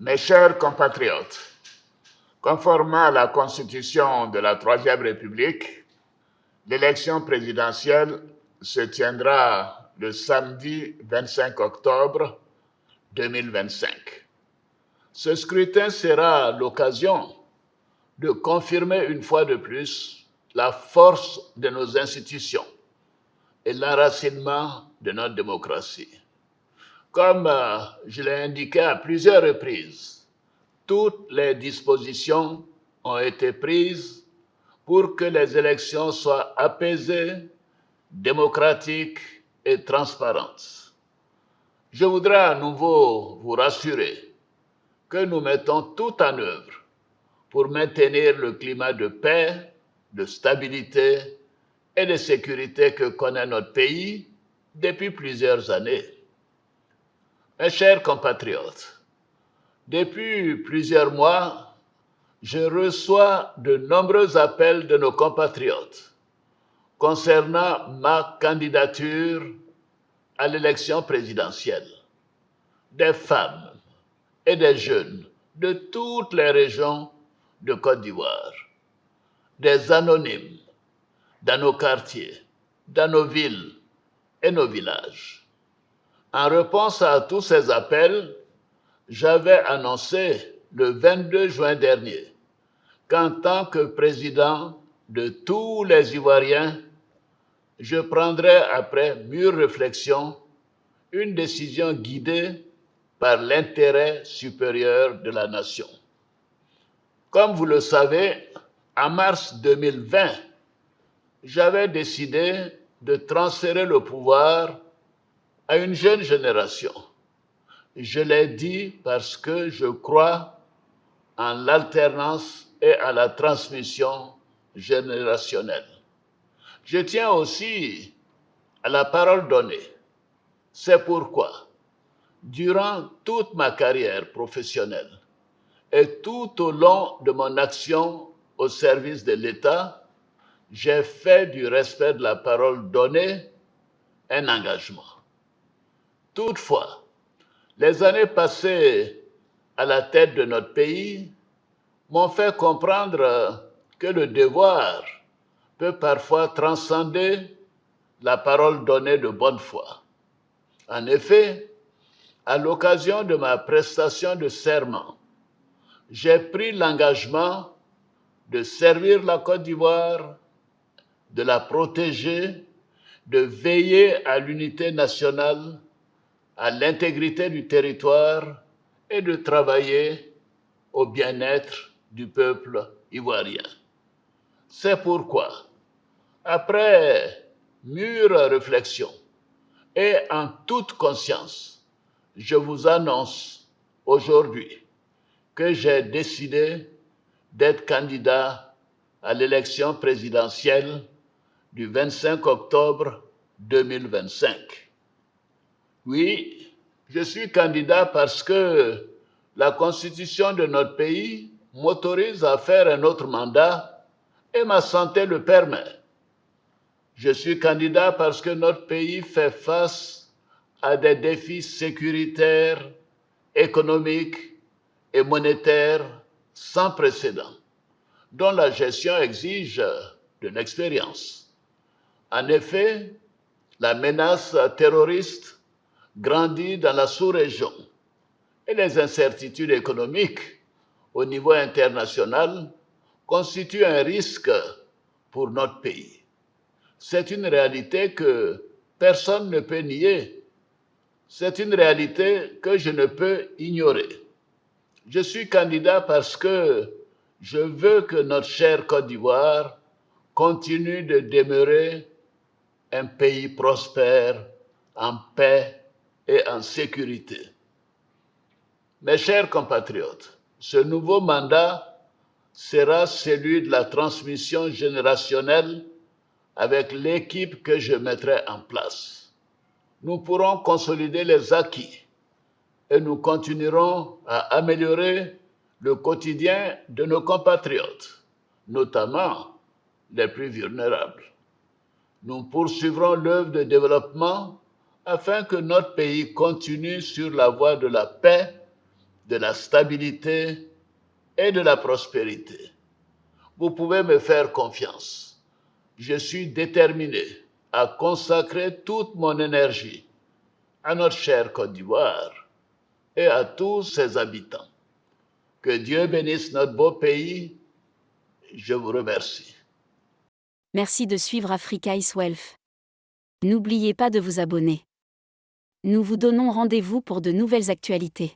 Mes chers compatriotes, conformément à la Constitution de la Troisième République, l'élection présidentielle se tiendra le samedi 25 octobre 2025. Ce scrutin sera l'occasion de confirmer une fois de plus la force de nos institutions et l'enracinement de notre démocratie. Comme je l'ai indiqué à plusieurs reprises, toutes les dispositions ont été prises pour que les élections soient apaisées, démocratiques et transparentes. Je voudrais à nouveau vous rassurer que nous mettons tout en œuvre pour maintenir le climat de paix, de stabilité et de sécurité que connaît notre pays depuis plusieurs années. Mes chers compatriotes, depuis plusieurs mois, je reçois de nombreux appels de nos compatriotes concernant ma candidature à l'élection présidentielle. Des femmes et des jeunes de toutes les régions de Côte d'Ivoire, des anonymes dans nos quartiers, dans nos villes et nos villages. En réponse à tous ces appels, j'avais annoncé le 22 juin dernier qu'en tant que président de tous les Ivoiriens, je prendrais après mûre réflexion une décision guidée par l'intérêt supérieur de la nation. Comme vous le savez, en mars 2020, j'avais décidé de transférer le pouvoir à une jeune génération. Je l'ai dit parce que je crois en l'alternance et à la transmission générationnelle. Je tiens aussi à la parole donnée. C'est pourquoi, durant toute ma carrière professionnelle et tout au long de mon action au service de l'État, j'ai fait du respect de la parole donnée un engagement. Toutefois, les années passées à la tête de notre pays m'ont fait comprendre que le devoir peut parfois transcender la parole donnée de bonne foi. En effet, à l'occasion de ma prestation de serment, j'ai pris l'engagement de servir la Côte d'Ivoire, de la protéger, de veiller à l'unité nationale, à l'intégrité du territoire et de travailler au bien-être du peuple ivoirien. C'est pourquoi, après mûre réflexion et en toute conscience, je vous annonce aujourd'hui que j'ai décidé d'être candidat à l'élection présidentielle du 25 octobre 2025. Oui, je suis candidat parce que la Constitution de notre pays m'autorise à faire un autre mandat et ma santé le permet. Je suis candidat parce que notre pays fait face à des défis sécuritaires, économiques et monétaires sans précédent, dont la gestion exige de l'expérience. En effet, la menace terroriste grandit dans la sous-région et les incertitudes économiques au niveau international constituent un risque pour notre pays. C'est une réalité que personne ne peut nier. C'est une réalité que je ne peux ignorer. Je suis candidat parce que je veux que notre chère Côte d'Ivoire continue de demeurer un pays prospère, en paix et en sécurité. Mes chers compatriotes, ce nouveau mandat sera celui de la transmission générationnelle avec l'équipe que je mettrai en place. Nous pourrons consolider les acquis et nous continuerons à améliorer le quotidien de nos compatriotes, notamment les plus vulnérables. Nous poursuivrons l'œuvre de développement afin que notre pays continue sur la voie de la paix de la stabilité et de la prospérité. Vous pouvez me faire confiance. Je suis déterminé à consacrer toute mon énergie à notre chère Côte d'Ivoire et à tous ses habitants. Que Dieu bénisse notre beau pays. Je vous remercie. Merci de suivre Africa is Wealth. N'oubliez pas de vous abonner. Nous vous donnons rendez-vous pour de nouvelles actualités.